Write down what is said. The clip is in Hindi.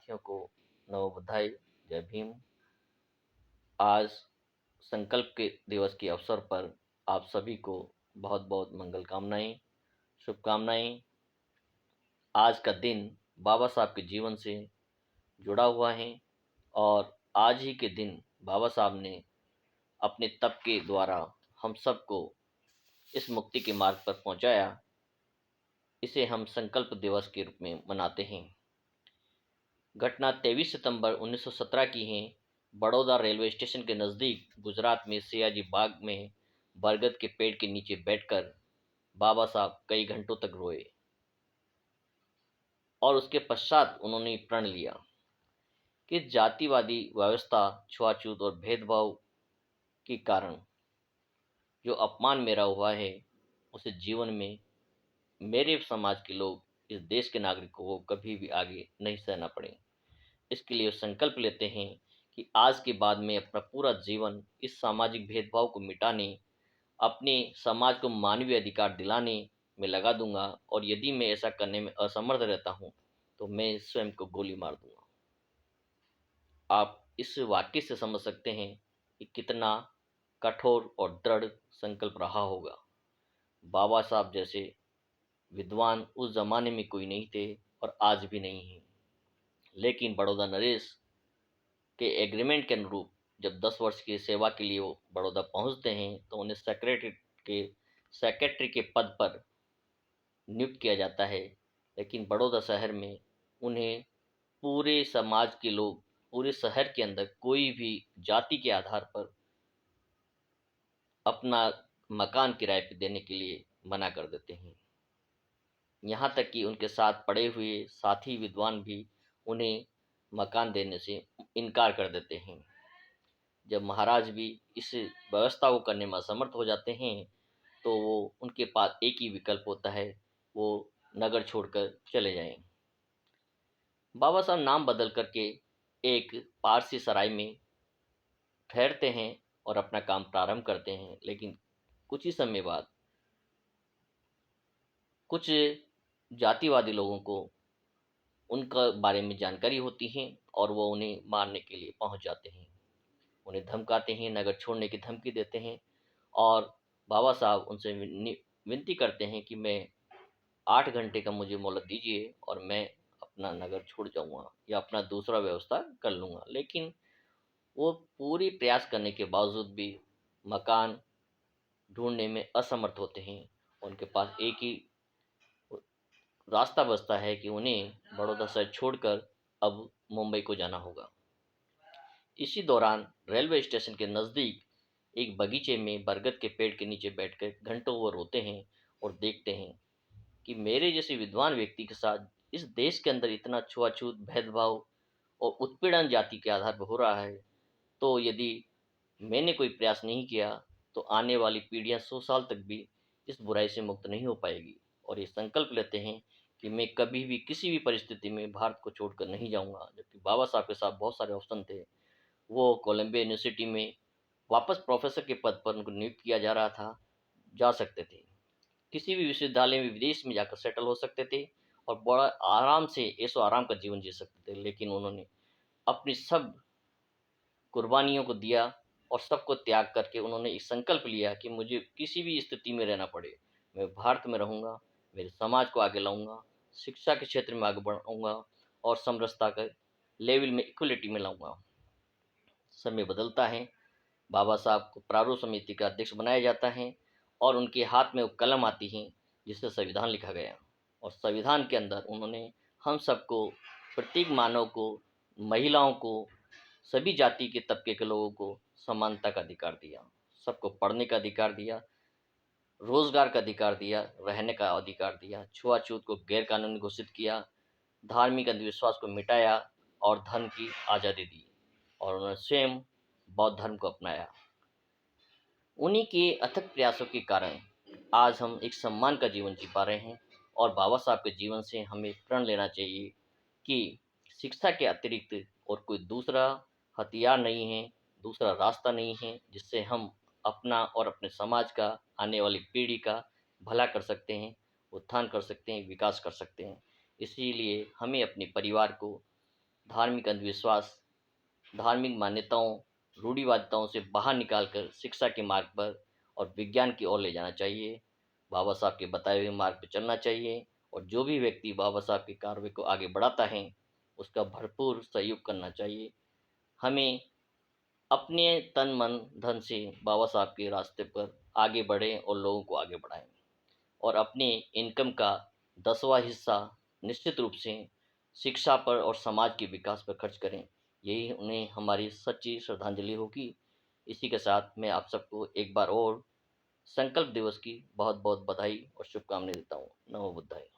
साथियों को नव बधाई। जय भीम। आज संकल्प के दिवस के अवसर पर आप सभी को बहुत बहुत मंगल कामनाएं, शुभकामनाएं। आज का दिन बाबा साहब के जीवन से जुड़ा हुआ है और आज ही के दिन बाबा साहब ने अपने तप के द्वारा हम सबको इस मुक्ति के मार्ग पर पहुंचाया। इसे हम संकल्प दिवस के रूप में मनाते हैं। घटना 23 सितंबर 1917 की है। बड़ौदा रेलवे स्टेशन के नज़दीक गुजरात में सयाजी बाग में बरगद के पेड़ के नीचे बैठकर बाबा साहब कई घंटों तक रोए और उसके पश्चात उन्होंने प्रण लिया कि जातिवादी व्यवस्था, छुआछूत और भेदभाव के कारण जो अपमान मेरा हुआ है उसे जीवन में मेरे समाज के लोग, इस देश के नागरिकों को कभी भी आगे नहीं सहना पड़े। इसके लिए संकल्प लेते हैं कि आज के बाद मैं अपना पूरा जीवन इस सामाजिक भेदभाव को मिटाने, अपने समाज को मानवीय अधिकार दिलाने में लगा दूंगा और यदि मैं ऐसा करने में असमर्थ रहता हूं तो मैं स्वयं को गोली मार दूंगा। आप इस वाक्य से समझ सकते हैं कि कितना कठोर और दृढ़ संकल्प रहा होगा। बाबा साहब जैसे विद्वान उस जमाने में कोई नहीं थे और आज भी नहीं है। लेकिन बड़ौदा नरेश के एग्रीमेंट के अनुरूप जब 10 वर्ष की सेवा के लिए वो बड़ौदा पहुंचते हैं तो उन्हें सेक्रेटरी के पद पर नियुक्त किया जाता है। लेकिन बड़ौदा शहर में उन्हें पूरे समाज के लोग, पूरे शहर के अंदर कोई भी जाति के आधार पर अपना मकान किराए पर देने के लिए मना कर देते हैं। यहाँ तक कि उनके साथ पढ़े हुए साथी विद्वान भी उन्हें मकान देने से इनकार कर देते हैं। जब महाराज भी इस व्यवस्था को करने में असमर्थ हो जाते हैं तो वो उनके पास एक ही विकल्प होता है, वो नगर छोड़कर चले जाएं। बाबा साहब नाम बदल करके एक पारसी सराय में ठहरते हैं और अपना काम प्रारंभ करते हैं। लेकिन कुछ ही समय बाद कुछ जातिवादी लोगों को उनका बारे में जानकारी होती है और वो उन्हें मारने के लिए पहुंच जाते हैं, उन्हें धमकाते हैं, नगर छोड़ने की धमकी देते हैं और बाबा साहब उनसे विनती करते हैं कि मैं 8 घंटे का मुझे मोहलत दीजिए और मैं अपना नगर छोड़ जाऊंगा या अपना दूसरा व्यवस्था कर लूंगा। लेकिन वो पूरी प्रयास करने के बावजूद भी मकान ढूंढने में असमर्थ होते हैं। उनके पास एक ही रास्ता बचता है कि उन्हें बड़ौदा शहर छोड़कर अब मुंबई को जाना होगा। इसी दौरान रेलवे स्टेशन के नज़दीक एक बगीचे में बरगद के पेड़ के नीचे बैठकर घंटों वो रोते हैं और देखते हैं कि मेरे जैसे विद्वान व्यक्ति के साथ इस देश के अंदर इतना छुआछूत, भेदभाव और उत्पीड़न जाति के आधार पर हो रहा है, तो यदि मैंने कोई प्रयास नहीं किया तो आने वाली पीढ़ियां 100 साल तक भी इस बुराई से मुक्त नहीं हो पाएगी। और ये संकल्प लेते हैं कि मैं कभी भी किसी भी परिस्थिति में भारत को छोड़कर नहीं जाऊंगा। जबकि बाबा साहब के साथ बहुत सारे ऑप्शन थे। वो कोलंबिया यूनिवर्सिटी में वापस प्रोफेसर के पद पर उनको नियुक्त किया जा रहा था, जा सकते थे, किसी भी विश्वविद्यालय में विदेश में जाकर सेटल हो सकते थे और बड़ा आराम से ऐशो आराम का जीवन जी सकते थे। लेकिन उन्होंने अपनी सब कुर्बानियों को दिया और सबको त्याग करके उन्होंने एक संकल्प लिया कि मुझे किसी भी स्थिति में रहना पड़े, मैं भारत में रहूँगा, मेरे समाज को आगे लाऊंगा, शिक्षा के क्षेत्र में आगे बढ़ाऊंगा और समरसता के लेवल में इक्वलिटी में लाऊंगा। समय बदलता है, बाबा साहब को प्रारूप समिति का अध्यक्ष बनाया जाता है और उनके हाथ में वो कलम आती है जिससे संविधान लिखा गया। और संविधान के अंदर उन्होंने हम सबको, प्रत्येक मानव को, महिलाओं को, सभी जाति के तबके के लोगों को समानता का अधिकार दिया, सबको पढ़ने का अधिकार दिया, रोजगार का अधिकार दिया, रहने का अधिकार दिया, छुआछूत को गैर कानूनी घोषित किया, धार्मिक अंधविश्वास को मिटाया और धर्म की आज़ादी दी। और उन्होंने स्वयं बौद्ध धर्म को अपनाया। उन्हीं के अथक प्रयासों के कारण आज हम एक सम्मान का जीवन जी पा रहे हैं। और बाबा साहब के जीवन से हमें प्रण लेना चाहिए कि शिक्षा के अतिरिक्त और कोई दूसरा हथियार नहीं है, दूसरा रास्ता नहीं है जिससे हम अपना और अपने समाज का, आने वाली पीढ़ी का भला कर सकते हैं, उत्थान कर सकते हैं, विकास कर सकते हैं। इसीलिए हमें अपने परिवार को धार्मिक अंधविश्वास, धार्मिक मान्यताओं, रूढ़िवादिताओं से बाहर निकालकर शिक्षा के मार्ग पर और विज्ञान की ओर ले जाना चाहिए। बाबा साहब के बताए हुए मार्ग पर चलना चाहिए और जो भी व्यक्ति बाबा साहब के कार्य को आगे बढ़ाता है, उसका भरपूर सहयोग करना चाहिए। हमें अपने तन, मन, धन से बाबा साहब के रास्ते पर आगे बढ़ें और लोगों को आगे बढ़ाएँ और अपने इनकम का 10वां हिस्सा निश्चित रूप से शिक्षा पर और समाज के विकास पर खर्च करें। यही उन्हें हमारी सच्ची श्रद्धांजलि होगी। इसी के साथ मैं आप सबको एक बार और संकल्प दिवस की बहुत-बहुत बधाई और शुभकामनाएँ देता हूँ। नमो बुद्धाय।